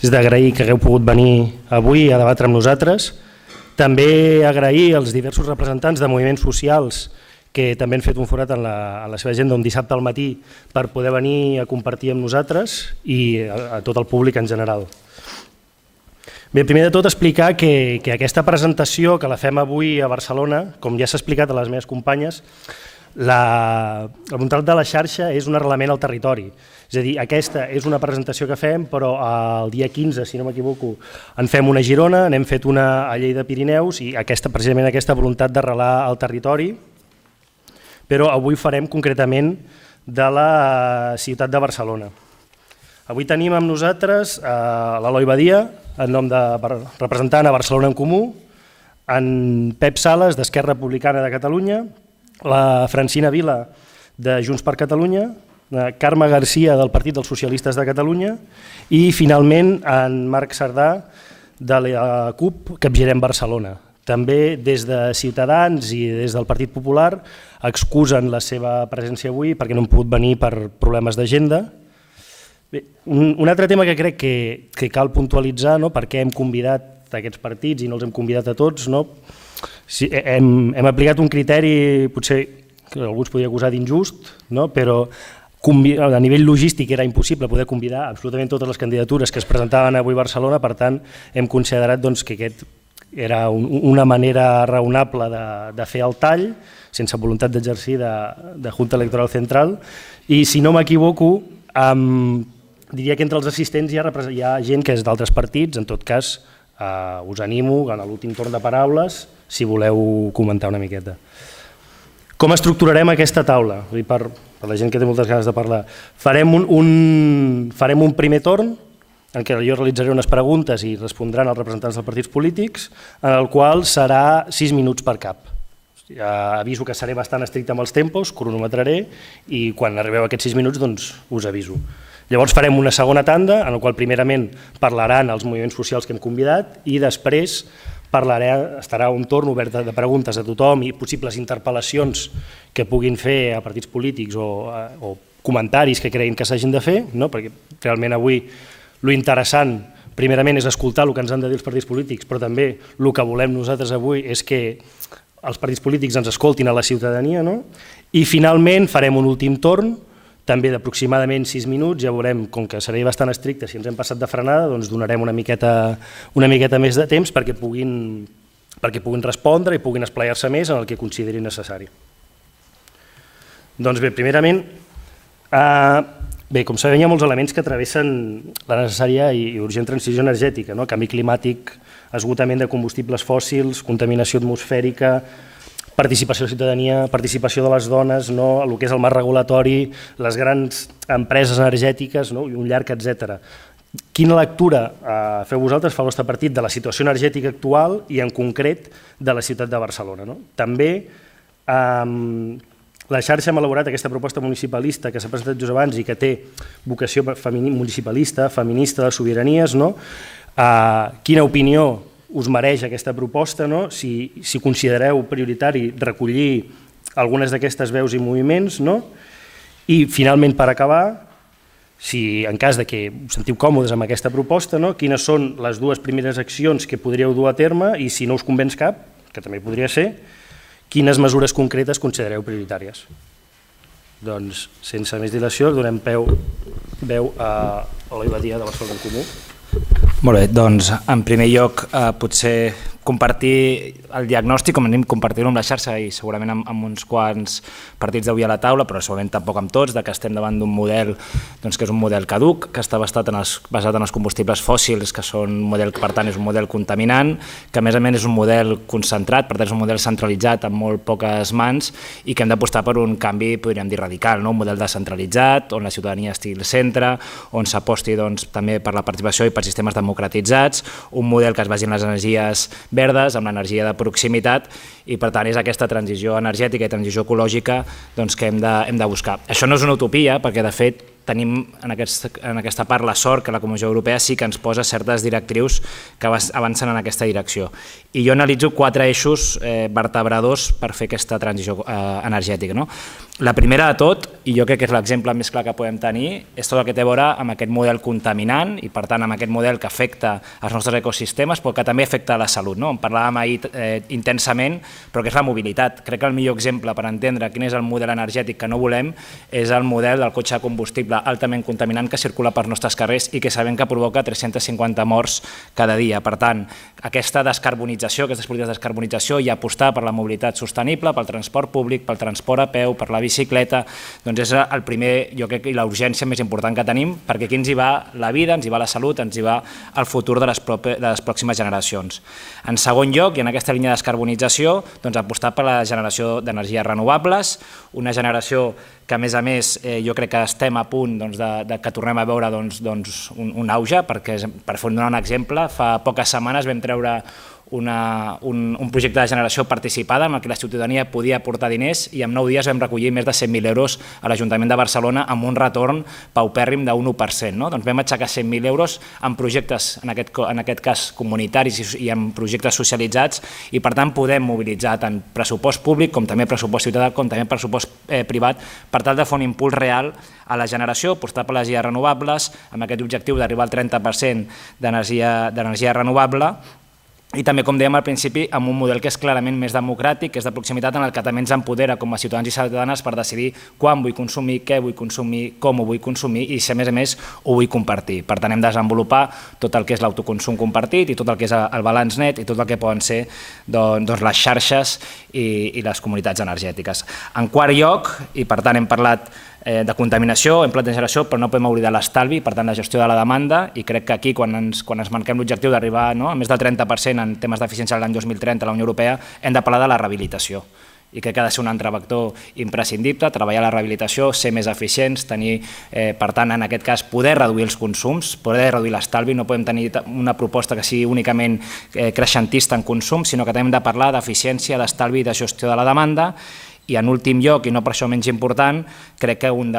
és d'agrair que hagueu pogut venir avui a debatre amb nosaltres. També agrair als diversos representants de moviments socials que també han fet un forat en la seva agenda un dissabte al matí per poder venir a compartir amb nosaltres i a tot el públic en general. Bé, primer de tot explicar que aquesta presentació que la fem avui a Barcelona, com ja s'ha explicat a les meves companyes, la voluntat de la xarxa és un arrelament al territori. És a dir, aquesta és una presentació que fem, però el dia 15, si no m'equivoco, en fem una a Girona, n'hem fet una a Lleida Pirineus i precisament aquesta voluntat d'arrelar al territori, però avui farem concretament de la ciutat de Barcelona. Avui tenim amb nosaltres l'Eloi Badia, en nom de representant a Barcelona en Comú, en Pep Sales, d'Esquerra Republicana de Catalunya, la Francina Vila, de Junts per Catalunya, Carme Garcia, del Partit dels Socialistes de Catalunya, i finalment en Marc Cerdà, de la CUP, Capgirem Barcelona. També des de Ciutadans i des del Partit Popular excusen la seva presència avui perquè no han pogut venir per problemes d'agenda. Un altre tema que crec que cal puntualitzar, per què hem convidat aquests partits i no els hem convidat a tots, hem aplicat un criteri, potser que algú es podria acusar d'injust, però a nivell logístic era impossible poder convidar absolutament totes les candidatures que es presentaven avui a Barcelona, per tant hem considerat que aquest era una manera raonable de fer el tall, sense voluntat d'exercir de Junta Electoral Central, i si no m'equivoco, diria que entre els assistents hi ha gent que és d'altres partits. En tot cas, us animo en l'últim torn de paraules si voleu comentar una miqueta. Com estructurarem aquesta taula? Per la gent que té moltes ganes de parlar. Farem un primer torn en què jo realitzaré unes preguntes i respondran els representants dels partits polítics, en el qual serà 6 minuts per cap. Aviso que seré bastant estricte amb els tempos, cronometraré, i quan arribeu a aquests 6 minuts us aviso. Llavors farem una segona tanda, en la qual primerament parlaran els moviments socials que hem convidat i després estarà un torn obert de preguntes a tothom i possibles interpel·lacions que puguin fer a partits polítics o comentaris que creguin que s'hagin de fer, perquè realment avui l'interessant primerament és escoltar el que ens han de dir els partits polítics, però també el que volem nosaltres avui és que els partits polítics ens escoltin a la ciutadania, i finalment farem un últim torn, també d'aproximadament 6 minuts, ja veurem, com que seré bastant estricte, si ens hem passat de frenada, doncs donarem una miqueta més de temps perquè puguin respondre i puguin esplaiar-se més en el que considerin necessari. Doncs bé, primerament, com sabem, hi ha molts elements que travessen la necessària i urgent transició energètica, canvi climàtic, esgotament de combustibles fòssils, contaminació atmosfèrica, participació de la ciutadania, participació de les dones, el que és el marc regulatori, les grans empreses energètiques i un llarg etcètera. Quina lectura feu vosaltres, fa el vostre partit, de la situació energètica actual i en concret de la ciutat de Barcelona? També la xarxa hem elaborat aquesta proposta municipalista que s'ha presentat just abans i que té vocació municipalista, feminista, de sobiranies. Quina opinió us mereix aquesta proposta, si considereu prioritari recollir algunes d'aquestes veus i moviments, i finalment, per acabar, si en cas que us sentiu còmodes amb aquesta proposta, quines són les 2 primeres accions que podríeu dur a terme i si no us convenç cap, que també podria ser, quines mesures concretes considereu prioritàries. Doncs, sense més dilació, donem veu a Eloi Badia, de Barcelona en Comú. Molt bé, doncs en primer lloc potser compartir el diagnòstic, com anem compartir-lo amb la xarxa i segurament amb uns quants partits d'avui a la taula, però segurament tampoc amb tots, que estem davant d'un model que és un model caduc, que està basat en els combustibles fòssils, que són un model que per tant és un model contaminant, que a més és un model concentrat, per tant és un model centralitzat amb molt poques mans i que hem d'apostar per un canvi, podríem dir, radical, un model descentralitzat, on la ciutadania estigui al centre, on s'aposti també per la participació i per sistemes democratitzats, un model que es basi en les energies verdes, amb l'energia de proximitat, i per tant és aquesta transició energètica i transició ecològica que hem de buscar. Això no és una utopia, perquè de fet tenim en aquesta part la sort que la Comissió Europea sí que ens posa certes directrius que avancen en aquesta direcció. I jo analitzo 4 eixos vertebradors per fer aquesta transició energètica. La primera de tot, i jo crec que és l'exemple més clar que podem tenir, és tot el que té a veure amb aquest model contaminant i per tant amb aquest model que afecta els nostres ecosistemes però que també afecta la salut. En parlàvem ahir intensament, però que és la mobilitat. Crec que el millor exemple per entendre quin és el model energètic que no volem és el model del cotxe de combustible altament contaminant que circula pels nostres carrers i que sabem que provoca 350 morts cada dia. Per tant, aquesta descarbonització, aquestes polítiques de descarbonització i apostar per la mobilitat sostenible, pel transport públic, pel transport a peu, per la bicicleta, doncs és el primer, jo crec, i la urgència més important que tenim, perquè aquí ens hi va la vida, ens hi va la salut, ens hi va el futur de les pròximes generacions. En segon lloc, i en aquesta línia de descarbonització, doncs apostar per la generació d'energies renovables, una generació que a més jo crec que estem a punt que tornem a veure un auge, perquè per donar un exemple, fa poques setmanes vam treure un projecte de generació participada en què la ciutadania podia aportar diners i en 9 dies vam recollir més de 100.000 euros a l'Ajuntament de Barcelona amb un retorn paupèrrim d'un 1%. Doncs vam aixecar 100.000 euros en projectes, en aquest cas comunitaris i en projectes socialitzats i per tant podem mobilitzar tant pressupost públic com també pressupost ciutadà com també pressupost privat per tal de fer un impuls real a la generació, apostar per les energies renovables amb aquest objectiu d'arribar al 30% d'energia renovable i també, com dèiem al principi, amb un model que és clarament més democràtic, que és de proximitat, en el que també ens empodera com a ciutadans i ciutadanes per decidir quan vull consumir, què vull consumir, com ho vull consumir i, si a més, ho vull compartir. Per tant, hem de desenvolupar tot el que és l'autoconsum compartit i tot el que és el balanç net i tot el que poden ser les xarxes i les comunitats energètiques. En quart lloc, i per tant hem parlat de contaminació, hem parlat de generació, però no podem oblidar l'estalvi, per tant la gestió de la demanda, i crec que aquí quan ens marquem l'objectiu d'arribar a més del 30% en temes d'eficiència l'any 2030 a la Unió Europea, hem de parlar de la rehabilitació. I crec que ha de ser un altre vector imprescindible, treballar la rehabilitació, ser més eficients, tenir, per tant, en aquest cas, poder reduir els consums, poder reduir l'estalvi, no podem tenir una proposta que sigui únicament creixentista en consum, sinó que també hem de parlar d'eficiència, d'estalvi i de gestió de la demanda. I en últim lloc, i no per això menys important, crec que un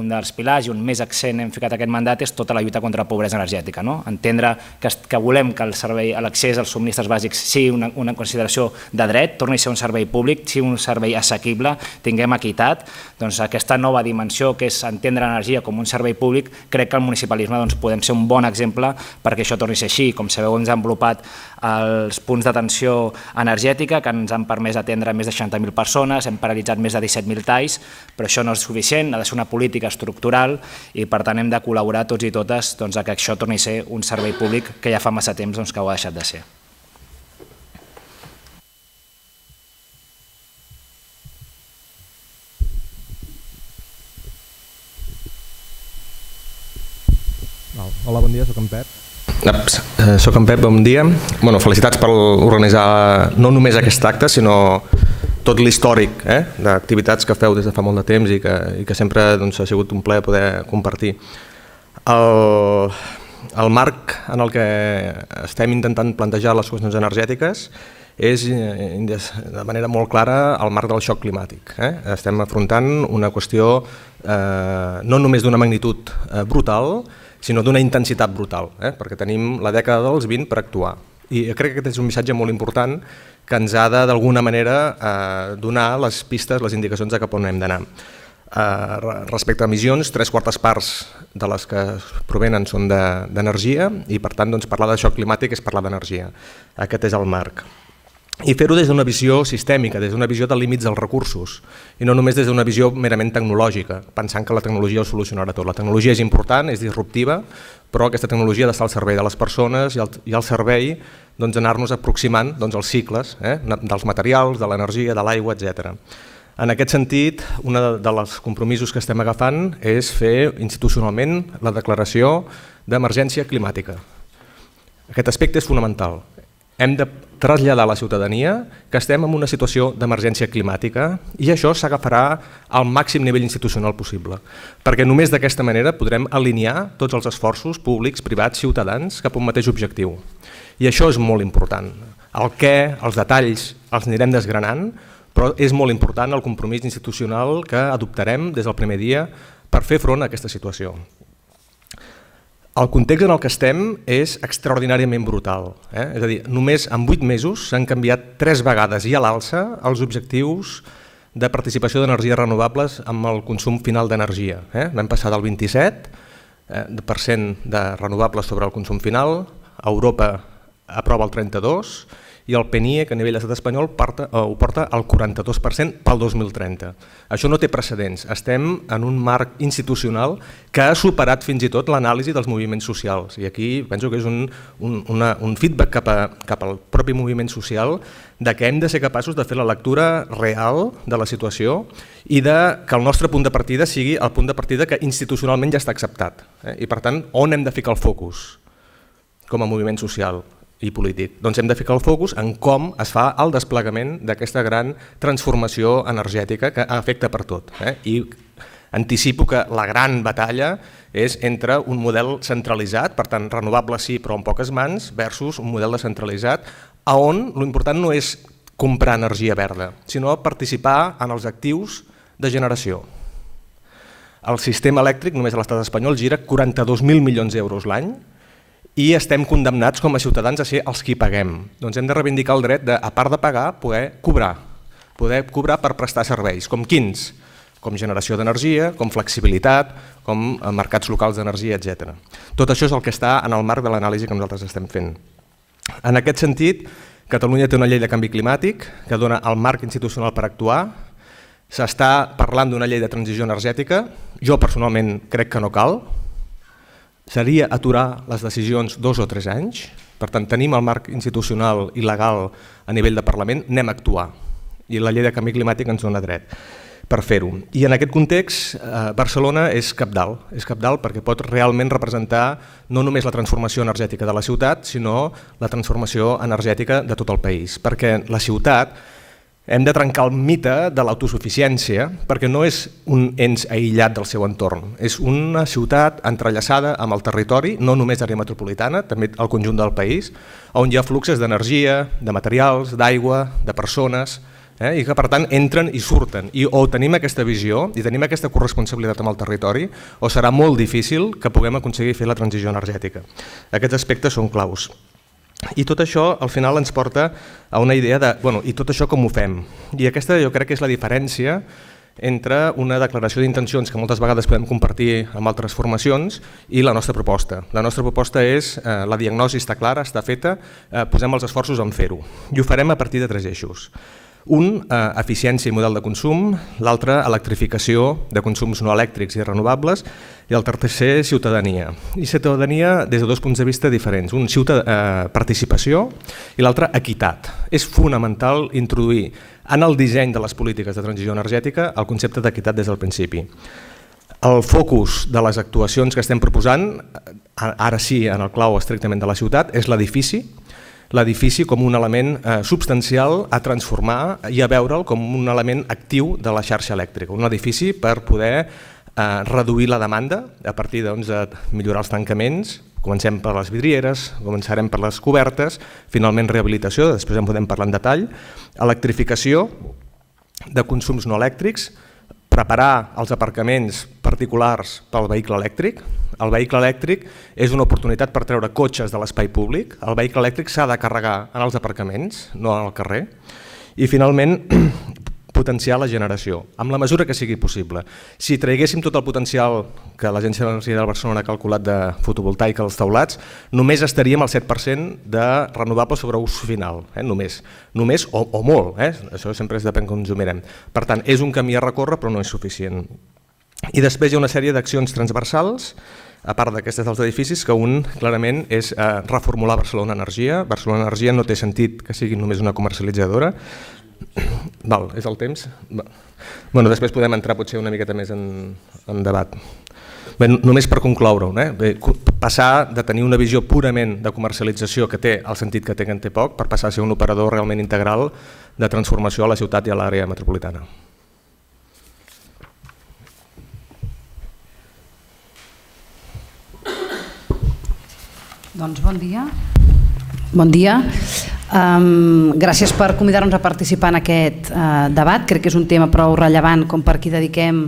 dels pilars i un més accent hem ficat aquest mandat és tota la lluita contra la pobresa energètica. Entendre que volem que l'accés als subministres bàsics sigui una consideració de dret, torni a ser un servei públic, sigui un servei assequible, tinguem equitat. Doncs aquesta nova dimensió que és entendre l'energia com un servei públic, crec que el municipalisme podem ser un bon exemple perquè això torni a ser així. Com sabeu, ens han desenvolupat els punts d'atenció energètica que ens han permès atendre més de 60.000 persones, hem paralitzat més de 17.000 talls, però això no és suficient, ha de ser una política estructural i per tant hem de col·laborar tots i totes a que això torni a ser un servei públic que ja fa massa temps que ho ha deixat de ser. Hola, bon dia, soc en Pep. Soc en Pep, bon dia. Felicitats per organitzar no només aquest acte, sinó tot l'històric d'activitats que feu des de fa molt de temps i que sempre ha sigut un plaer poder compartir. El marc en el que estem intentant plantejar les qüestions energètiques és de manera molt clara el marc del xoc climàtic. Estem afrontant una qüestió no només d'una magnitud brutal, sinó d'una intensitat brutal, perquè tenim la dècada dels 20 per actuar. I crec que aquest és un missatge molt important que ens ha de, d'alguna manera, donar les pistes, les indicacions de cap on hem d'anar. Respecte a emissions, 3/4 parts de les que provenen són d'energia i, per tant, parlar de xoc climàtic és parlar d'energia. Aquest és el marc. I fer-ho des d'una visió sistèmica, des d'una visió de límits dels recursos, i no només des d'una visió merament tecnològica, pensant que la tecnologia ho solucionarà tot. La tecnologia és important, és disruptiva, però aquesta tecnologia ha d'estar al servei de les persones i al servei d'anar-nos aproximant als cicles dels materials, de l'energia, de l'aigua, etc. En aquest sentit, un dels compromisos que estem agafant és fer institucionalment la declaració d'emergència climàtica. Aquest aspecte és fonamental. Hem de traslladar a la ciutadania que estem en una situació d'emergència climàtica i això s'agafarà al màxim nivell institucional possible, perquè només d'aquesta manera podrem alinear tots els esforços públics, privats, ciutadans cap a un mateix objectiu. I això és molt important. El què, els detalls, els anirem desgranant, però és molt important el compromís institucional que adoptarem des del primer dia per fer front a aquesta situació. El context en el que estem és extraordinàriament brutal. És a dir, només en 8 mesos s'han canviat 3 vegades i a l'alça els objectius de participació d'energies renovables amb el consum final d'energia. Vam passar del 27% de renovables sobre el consum final, Europa aprova el 32% i el PNIE, que a nivell d'estat espanyol ho porta al 42% pel 2030. Això no té precedents. Estem en un marc institucional que ha superat fins i tot l'anàlisi dels moviments socials. I aquí penso que és un feedback cap al propi moviment social de que hem de ser capaços de fer la lectura real de la situació i que el nostre punt de partida sigui el punt de partida que institucionalment ja està acceptat. I per tant, on hem de ficar el focus com a moviment social i polític? Doncs hem de ficar el focus en com es fa el desplegament d'aquesta gran transformació energètica que afecta per tot. I anticipo que la gran batalla és entre un model centralitzat, per tant renovable sí però en poques mans, versus un model descentralitzat on l'important no és comprar energia verda, sinó participar en els actius de generació. El sistema elèctric només a l'estat espanyol gira 42.000 milions d'euros l'any i estem condemnats com a ciutadans a ser els qui paguem. Doncs hem de reivindicar el dret de, a part de pagar, poder cobrar per prestar serveis. Com quins? Com generació d'energia, com flexibilitat, com mercats locals d'energia, etc. Tot això és el que està en el marc de l'anàlisi que nosaltres estem fent. En aquest sentit, Catalunya té una llei de canvi climàtic que dona el marc institucional per actuar. S'està parlant d'una llei de transició energètica. Jo personalment crec que no cal. Seria aturar les decisions 2 o 3 anys. Per tant, tenim el marc institucional i legal a nivell de Parlament, anem a actuar. I la llei de canvi climàtic ens dona dret per fer-ho. I en aquest context, Barcelona és cabdal perquè pot realment representar no només la transformació energètica de la ciutat, sinó la transformació energètica de tot el país. Perquè la ciutat hem de trencar el mite de l'autosuficiència perquè no és un ens aïllat del seu entorn, és una ciutat entrellaçada amb el territori, no només àrea metropolitana, també el conjunt del país, on hi ha fluxos d'energia, de materials, d'aigua, de persones, i que per tant entren i surten. I o tenim aquesta visió i tenim aquesta corresponsabilitat amb el territori o serà molt difícil que puguem aconseguir fer la transició energètica. Aquests aspectes són claus. I tot això al final ens porta a una idea de, i tot això com ho fem? I aquesta jo crec que és la diferència entre una declaració d'intencions que moltes vegades podem compartir amb altres formacions i la nostra proposta. La nostra proposta és, la diagnosi està clara, està feta, posem els esforços en fer-ho. I ho farem a partir de 3 eixos. Un, eficiència i model de consum, l'altre, electrificació de consums no elèctrics i renovables, i el tercer, ciutadania. I ciutadania des de 2 punts de vista diferents. Un, participació i l'altre, equitat. És fonamental introduir en el disseny de les polítiques de transició energètica el concepte d'equitat des del principi. El focus de les actuacions que estem proposant, ara sí en el clau estrictament de la ciutat, és l'edifici com un element substancial a transformar i a veure'l com un element actiu de la xarxa elèctrica. Un edifici per poder reduir la demanda a partir de millorar els tancaments. Comencem per les vidrieres, començarem per les cobertes, finalment rehabilitació, després en podem parlar en detall, electrificació de consums no elèctrics, preparar els aparcaments particulars pel vehicle elèctric. El vehicle elèctric és una oportunitat per treure cotxes de l'espai públic. El vehicle elèctric s'ha de carregar en els aparcaments, no al carrer. I finalment, potenciar la generació, amb la mesura que sigui possible. Si traguéssim tot el potencial que l'Agència de l'Energia de Barcelona ha calculat de fotovoltaica als teulats, només estaríem al 7% de renovables sobre ús final, només o molt, això sempre depèn com ens ho mirem. Per tant, és un camí a recórrer però no és suficient. I després hi ha una sèrie d'accions transversals, a part d'aquestes dels edificis, que un clarament és reformular Barcelona Energia. Barcelona Energia no té sentit que sigui només una comercialitzadora. És el temps? Després podem entrar potser una miqueta més en debat. Només per concloure-ho, passar de tenir una visió purament de comercialització que té el sentit que té que en té poc, per passar a ser un operador realment integral de transformació a la ciutat i a l'àrea metropolitana. Doncs bon dia. Bon dia. Gràcies per convidar-nos a participar en aquest debat. Crec que és un tema prou rellevant com per aquí dediquem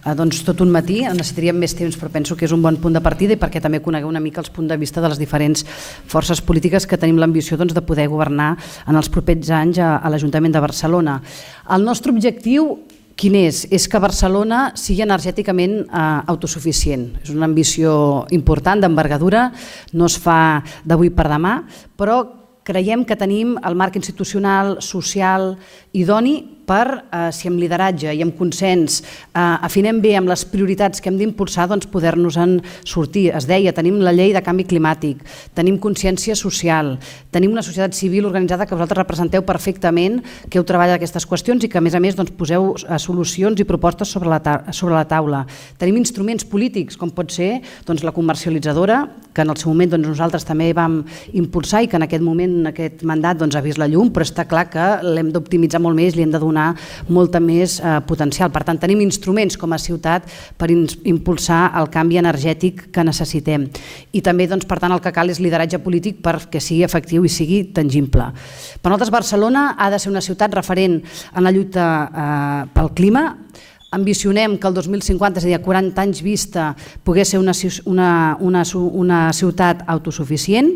tot un matí. Necessitaríem més temps, però penso que és un bon punt de partida i perquè també conegueu una mica els punts de vista de les diferents forces polítiques que tenim l'ambició de poder governar en els propers anys a l'Ajuntament de Barcelona. El nostre objectiu quin és? És que Barcelona sigui energèticament autosuficient. És una ambició important, d'envergadura, no es fa d'avui per demà, però creiem que tenim el marc institucional, social, idoni per, si amb lideratge i amb consens afinem bé amb les prioritats que hem d'impulsar, poder-nos-en sortir. Es deia, tenim la llei de canvi climàtic, tenim consciència social, tenim una societat civil organitzada que vosaltres representeu perfectament, que heu treballat aquestes qüestions i que a més poseu solucions i propostes sobre la taula. Tenim instruments polítics, com pot ser la comercialitzadora, que en el seu moment nosaltres també vam impulsar i que en aquest moment, en aquest mandat, ha vist la llum, però està clar que l'hem d'optimitzar molt més, li hem de donar molta més potencial. Per tant, tenim instruments com a ciutat per impulsar el canvi energètic que necessitem. I també, per tant, el que cal és lideratge polític perquè sigui efectiu i sigui tangible. Per nosaltres, Barcelona ha de ser una ciutat referent en la lluita pel clima. Ambicionem que el 2050, és a dir, a 40 anys vista, pogués ser una ciutat autosuficient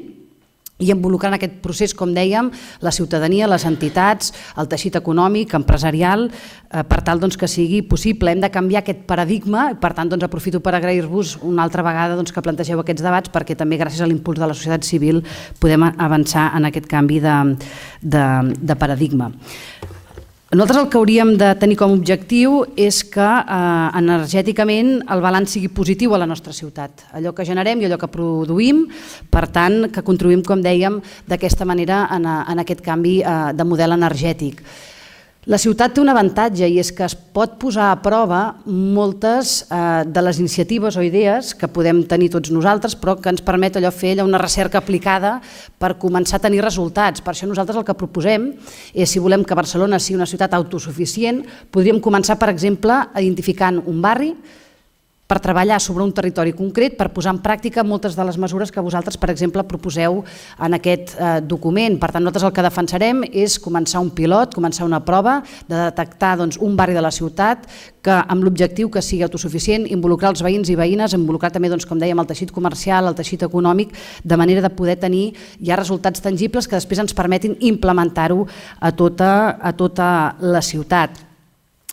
i involucrar en aquest procés, com dèiem, la ciutadania, les entitats, el teixit econòmic, empresarial, per tal que sigui possible. Hem de canviar aquest paradigma, per tant aprofito per agrair-vos una altra vegada que plantegeu aquests debats, perquè també gràcies a l'impuls de la societat civil podem avançar en aquest canvi de paradigma. Nosaltres el que hauríem de tenir com a objectiu és que energèticament el balanç sigui positiu a la nostra ciutat. Allò que generem i allò que produïm, per tant, que contribuïm, com dèiem, d'aquesta manera en aquest canvi de model energètic. La ciutat té un avantatge i és que es pot posar a prova moltes de les iniciatives o idees que podem tenir tots nosaltres, però que ens permet fer una recerca aplicada per començar a tenir resultats. Per això nosaltres el que proposem és, si volem que Barcelona sigui una ciutat autosuficient, podríem començar, per exemple, identificant un barri per treballar sobre un territori concret, per posar en pràctica moltes de les mesures que vosaltres, per exemple, proposeu en aquest document. Per tant, nosaltres el que defensarem és començar un pilot, començar una prova de detectar un barri de la ciutat que amb l'objectiu que sigui autosuficient, involucrar els veïns i veïnes, involucrar també, com dèiem, el teixit comercial, el teixit econòmic, de manera de poder tenir ja resultats tangibles que després ens permetin implementar-ho a tota la ciutat.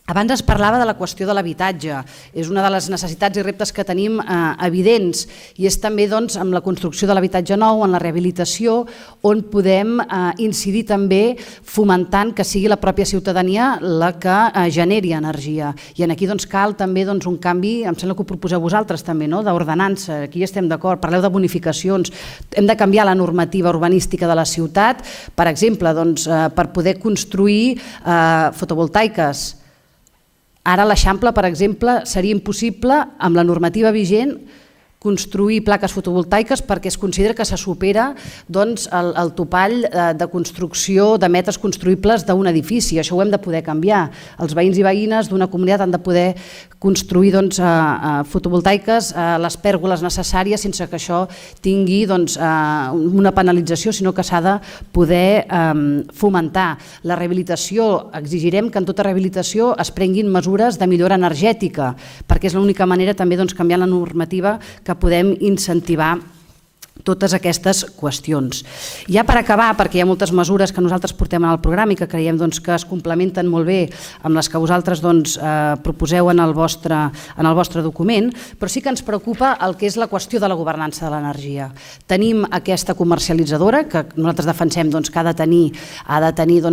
Abans es parlava de la qüestió de l'habitatge. És una de les necessitats i reptes que tenim evidents i és també amb la construcció de l'habitatge nou, en la rehabilitació, on podem incidir també fomentant que sigui la pròpia ciutadania la que generi energia. I aquí cal també un canvi, em sembla que ho proposeu vosaltres també, d'ordenança, aquí hi estem d'acord, parleu de bonificacions, hem de canviar la normativa urbanística de la ciutat, per exemple, per poder construir fotovoltaiques. Ara a l'Eixample, per exemple, seria impossible, amb la normativa vigent, construir plaques fotovoltaiques perquè es considera que se supera el topall de construcció de metres construïbles d'un edifici. Això ho hem de poder canviar. Els veïns i veïnes d'una comunitat han de poder construir fotovoltaiques, les pèrgoles necessàries, sense que això tingui una penalització, sinó que s'ha de poder fomentar. La rehabilitació, exigirem que en tota rehabilitació es prenguin mesures de millora energètica, perquè és l'única manera també canviar la normativa que podem incentivar totes aquestes qüestions. Ja per acabar, perquè hi ha moltes mesures que nosaltres portem en el programa i que creiem que es complementen molt bé amb les que vosaltres proposeu en el vostre document, però sí que ens preocupa el que és la qüestió de la governança de l'energia. Tenim aquesta comercialitzadora que nosaltres defensem que ha de tenir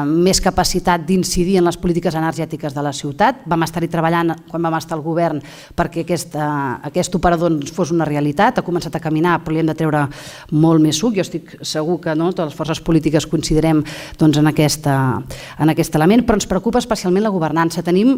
més capacitat d'incidir en les polítiques energètiques de la ciutat. Vam estar-hi treballant quan vam estar al govern perquè aquest operador fos una realitat, ha començat a caminar, però li hem de treure molt més suc. Jo estic segur que totes les forces polítiques considerem en aquest element, però ens preocupa especialment la governança. Tenim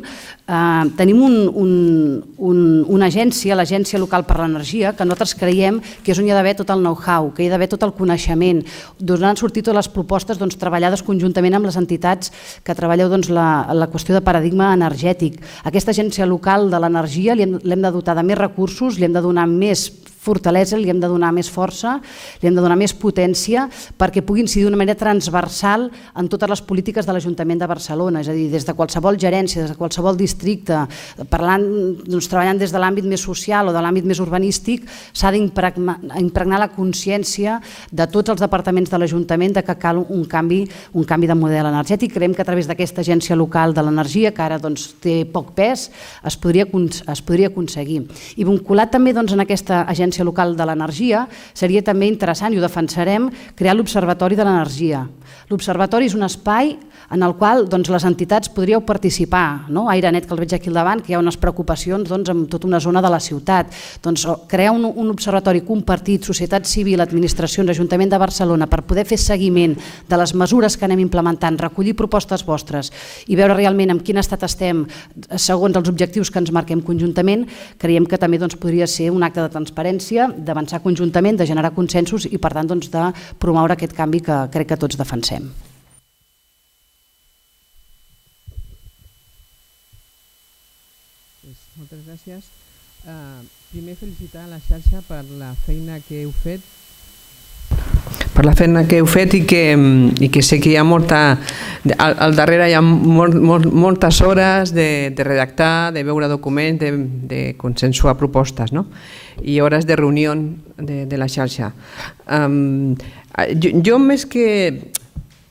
una agència, l'Agència Local per l'Energia, que nosaltres creiem que és on hi ha d'haver tot el know-how, que hi ha d'haver tot el coneixement, d'on han sortit totes les propostes treballades conjuntament amb les entitats que treballeu la qüestió de paradigma energètic. Aquesta agència local de l'energia l'hem de dotar de més recursos, li hem de donar més fortalesa, li hem de donar més força, li hem de donar més potència perquè pugui incidir d'una manera transversal en totes les polítiques de l'Ajuntament de Barcelona, és a dir, des de qualsevol gerència, des de qualsevol districte, treballant des de l'àmbit més social o de l'àmbit més urbanístic, s'ha d'impregnar la consciència de tots els departaments de l'Ajuntament de que cal un canvi de model energètic. Creiem que a través d'aquesta agència local de l'energia, que ara té poc pes, es podria aconseguir. I vinculat també en aquesta agència local de l'energia, seria també interessant, i ho defensarem, crear l'Observatori de l'Energia. L'Observatori és un espai en el qual les entitats podríeu participar. AireNet, que el veig aquí al davant, que hi ha unes preocupacions en tota una zona de la ciutat. Crear un observatori compartit, societat civil, administracions, Ajuntament de Barcelona, per poder fer seguiment de les mesures que anem implementant, recollir propostes vostres i veure realment en quin estat estem segons els objectius que ens marquem conjuntament, creiem que també podria ser un acte de transparència, d'avançar conjuntament, de generar consensos i per tant de promoure aquest canvi que crec que tots defensem. Moltes gràcies. Primer felicitar la xarxa per la feina que heu fet i que sé que hi ha al darrere hi ha moltes hores de redactar, de veure documents, de consensuar propostes i hores de reunió de la xarxa. Jo més que,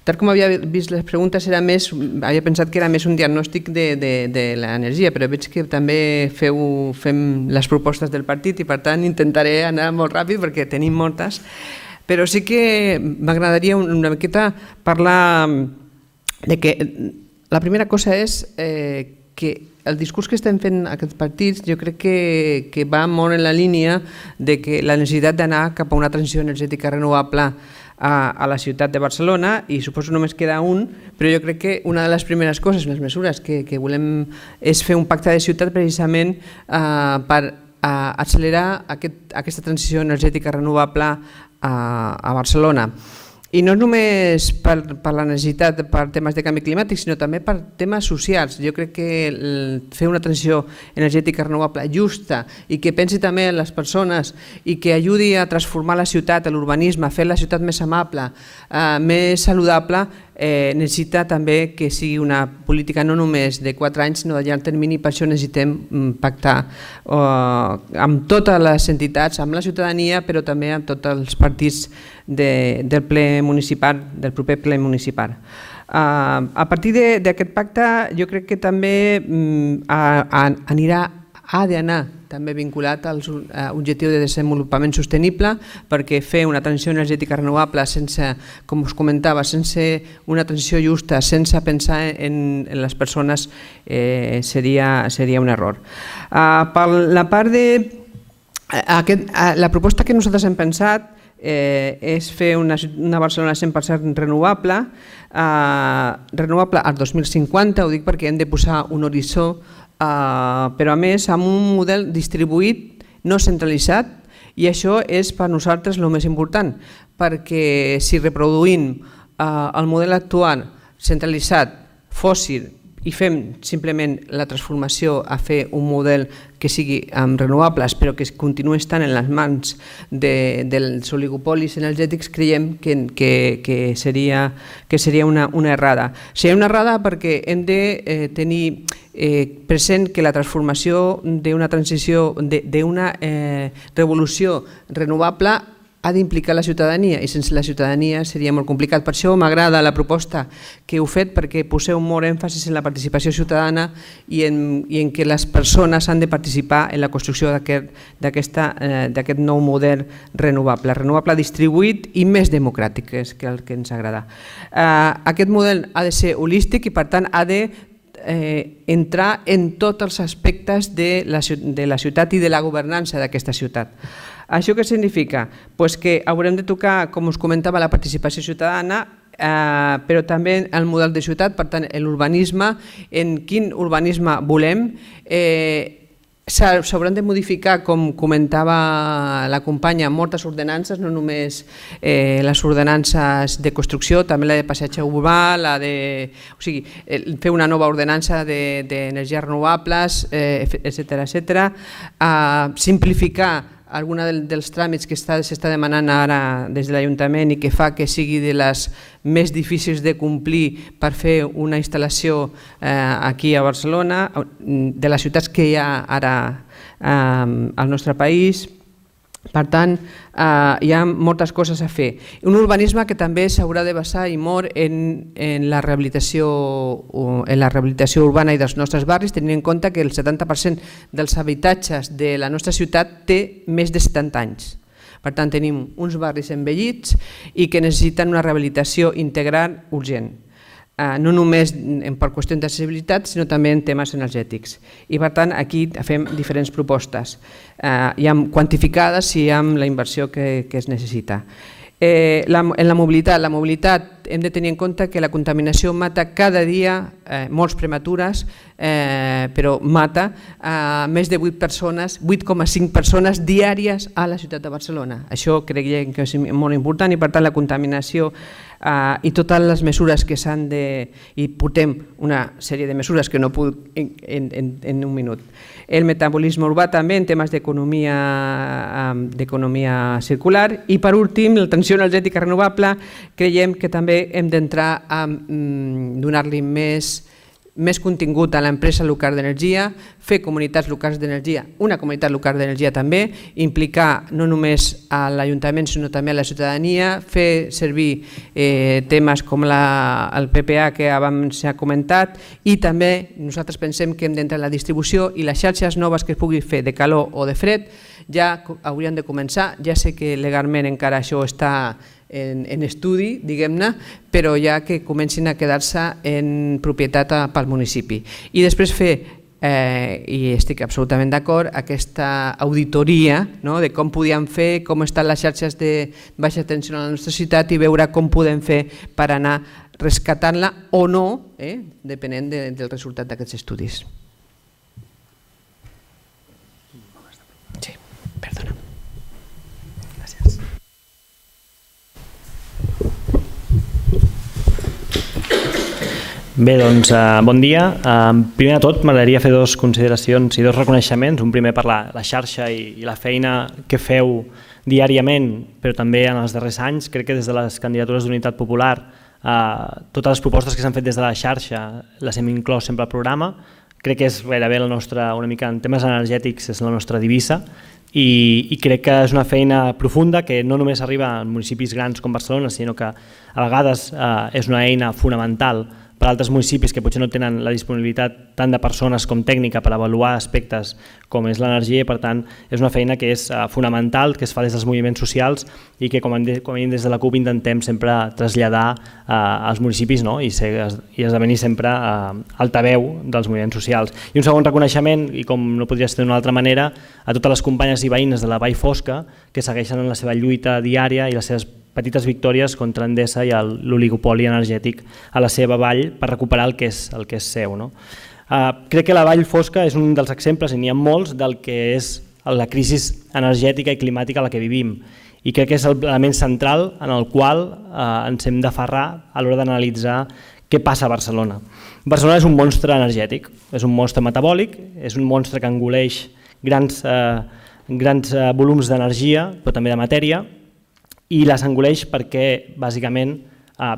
tal com havia vist les preguntes, havia pensat que era més un diagnòstic de l'energia, però veig que també fem les propostes del partit i per tant intentaré anar molt ràpid perquè tenim moltes. Però sí que m'agradaria una miqueta parlar de que la primera cosa és que el discurs que estem fent aquests partits jo crec que va molt en la línia de que la necessitat d'anar cap a una transició energètica renovable a la ciutat de Barcelona, i suposo només queda un, però jo crec que una de les primeres coses, les mesures que volem és fer un pacte de ciutat precisament per accelerar aquesta transició energètica renovable a Barcelona. I no només per la necessitat per temes de canvi climàtic, sinó també per temes socials. Jo crec que fer una transició energètica renovable justa i que pensi també en les persones i que ajudi a transformar la ciutat, l'urbanisme, a fer la ciutat més amable, més saludable, necessita també que sigui una política no només de 4 anys, sinó de llarg termini. Per això necessitem pactar amb totes les entitats, amb la ciutadania, però també amb tots els partits del ple municipal, del proper ple municipal. A partir d'aquest pacte jo crec que també ha d'anar també vinculat als objectius de desenvolupament sostenible, perquè fer una transició energètica renovable sense, com us comentava, sense una transició justa, sense pensar en les persones, seria un error. Per la part de la proposta que nosaltres hem pensat és fer una Barcelona 100% renovable al 2050, ho dic perquè hem de posar un horitzó, però a més amb un model distribuït, no centralitzat, i això és per nosaltres el més important, perquè si reproduïm el model actual centralitzat, fòssil, i fem simplement la transformació a fer un model que sigui amb renovables però que continuï estant en les mans dels oligopolis energètics, creiem que seria una errada. Seria una errada perquè hem de tenir present que la transformació d'una transició, d'una revolució renovable ha d'implicar la ciutadania, i sense la ciutadania seria molt complicat. Per això m'agrada la proposta que heu fet, perquè poseu molt èmfasis en la participació ciutadana i en que les persones han de participar en la construcció d'aquest nou model renovable distribuït i més democràtic, que és el que ens agrada. Aquest model ha de ser holístic i per tant ha de entrar en tots els aspectes de la ciutat i de la governança d'aquesta ciutat. Això què significa? Que haurem de tocar, com us comentava, la participació ciutadana, però també el model de ciutat, per tant, l'urbanisme, en quin urbanisme volem. S'hauran de modificar, com comentava la companya, moltes ordenances, no només les ordenances de construcció, també la de passatge urbà, fer una nova ordenança d'energies renovables, etc. Simplificar alguna dels tràmits que s'està demanant ara des de l'Ajuntament i que fa que sigui de les més difícils de complir per fer una instal·lació aquí a Barcelona, de les ciutats que hi ha ara al nostre país. Per tant, hi ha moltes coses a fer. Un urbanisme que també s'haurà de basar i molt en la rehabilitació urbana i dels nostres barris, tenint en compte que el 70% dels habitatges de la nostra ciutat té més de 70 anys. Per tant, tenim uns barris envellits i que necessiten una rehabilitació integral urgent. No només per qüestions d'accessibilitat, sinó també en temes energètics. I per tant, aquí fem diferents propostes, quantificades i amb la inversió que es necessita. En la mobilitat hem de tenir en compte que la contaminació mata cada dia molts prematures, però mata més de 8,5 persones diàries a la ciutat de Barcelona. Això creiem que és molt important i per tant la contaminació i totes les mesures que s'han de... i portem una sèrie de mesures que no puc en un minut. El metabolisme urbà també en temes d'economia circular i per últim la transició energètica renovable creiem que també hem d'entrar a donar-li més contingut a l'empresa local d'energia, fer comunitats locals d'energia, una comunitat local d'energia també, implicar no només a l'Ajuntament sinó també a la ciutadania, fer servir temes com el PPA que abans s'ha comentat i també nosaltres pensem que hem d'entrar en la distribució i les xarxes noves que es pugui fer de calor o de fred ja haurien de començar, ja sé que legalment encara això està en estudi, diguem-ne, però ja que comencin a quedar-se en propietat pel municipi. I després fer, i estic absolutament d'acord, aquesta auditoria de com podíem fer, com estan les xarxes de baixa tensió a la nostra ciutat i veure com podem fer per anar rescatant-la o no, depenent del resultat d'aquests estudis. Sí, perdona. Gràcies. Bé, doncs bon dia. Primer de tot m'agradaria fer dues consideracions i dos reconeixements, un primer per la xarxa i la feina que feu diàriament, però també en els darrers anys. Crec que des de les candidatures d'Unitat Popular totes les propostes que s'han fet des de la xarxa les hem inclòs sempre al programa. Crec que és gairebé la nostra, una mica en temes energètics, és la nostra divisa i crec que és una feina profunda que no només arriba a municipis grans com Barcelona, sinó que a vegades és una eina fonamental per a altres municipis que potser no tenen la disponibilitat tant de persones com tècnica per avaluar aspectes com és l'energia i per tant és una feina que és fonamental, que es fa des dels moviments socials i que com a mínim des de la CUP intentem sempre traslladar als municipis i esdevenir sempre altaveu dels moviments socials. I un segon reconeixement, i com no podria ser d'una altra manera, a totes les companyes i veïnes de la Vall Fosca que segueixen en la seva lluita diària i les seves petites victòries contra Endesa i l'oligopoli energètic a la seva vall per recuperar el que és seu. Crec que la Vall Fosca és un dels exemples, i n'hi ha molts, del que és la crisi energètica i climàtica a la que vivim i crec que és l'element central en el qual ens hem d'aferrar a l'hora d'analitzar què passa a Barcelona. Barcelona és un monstre energètic, és un monstre metabòlic, és un monstre que engoleix grans volums d'energia, però també de matèria, i les engoleix perquè bàsicament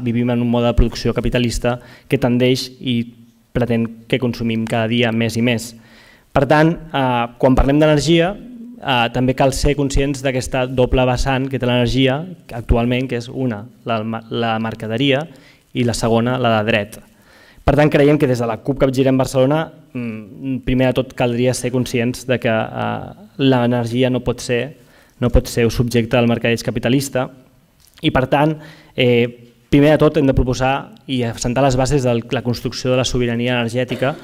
vivim en un mode de producció capitalista que tendeix i pretén que consumim cada dia més i més. Per tant, quan parlem d'energia, també cal ser conscients d'aquesta doble vessant que té l'energia actualment, que és una, la mercaderia, i la segona, la de dret. Per tant, creiem que des de la CUP Capgirem Barcelona, primer de tot caldria ser conscients de que l'energia no pot ser subjecte al mercadeig capitalista i per tant, primer de tot hem de proposar i assentar les bases de la construcció de la sobirania energètica,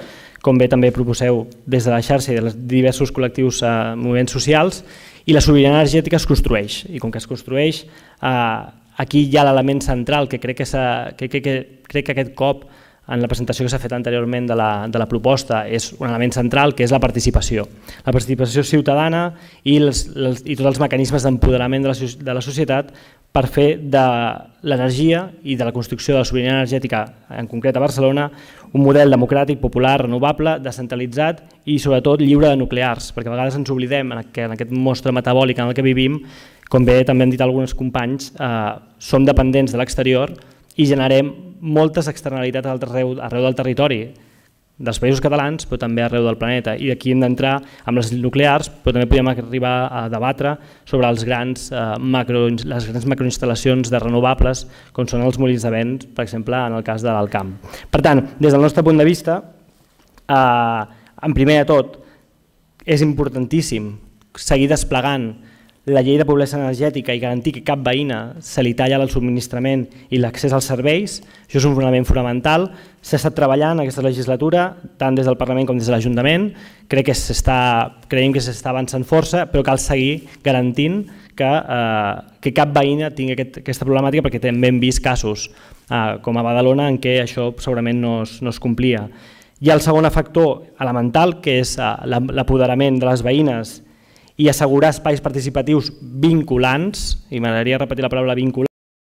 com bé també proposeu des de la xarxa i dels diversos col·lectius moviments socials, i la sobirania energètica es construeix, i com que es construeix, aquí hi ha l'element central que crec que aquest cop en la presentació que s'ha fet anteriorment de la proposta, és un element central, que és la participació. La participació ciutadana i tots els mecanismes d'empoderament de la societat per fer de l'energia i de la construcció de la sobirania energètica, en concret a Barcelona, un model democràtic, popular, renovable, descentralitzat i sobretot lliure de nuclears, perquè a vegades ens oblidem que en aquest monstre metabòlic en el que vivim, com bé també han dit alguns companys, som dependents de l'exterior i generem moltes externalitats arreu del territori, dels països catalans, però també arreu del planeta. I aquí hem d'entrar amb les nuclears, però també podem arribar a debatre sobre les grans macroinstal·lacions de renovables, com són els molins de vent, per exemple, en el cas de l'Alt Camp. Per tant, des del nostre punt de vista, en primer de tot, és importantíssim seguir desplegant la llei de pobresa energètica i garantir que cap veïna se li talla el subministrament i l'accés als serveis. Això és un element fonamental. S'ha estat treballant aquesta legislatura, tant des del Parlament com des de l'Ajuntament. Creiem que s'està avançant força, però cal seguir garantint que cap veïna tingui aquesta problemàtica, perquè també hem vist casos com a Badalona en què això segurament no es complia. Hi ha el segon factor elemental, que és l'apoderament de les veïnes i assegurar espais participatius vinculants, i m'agradaria repetir la paraula vinculants,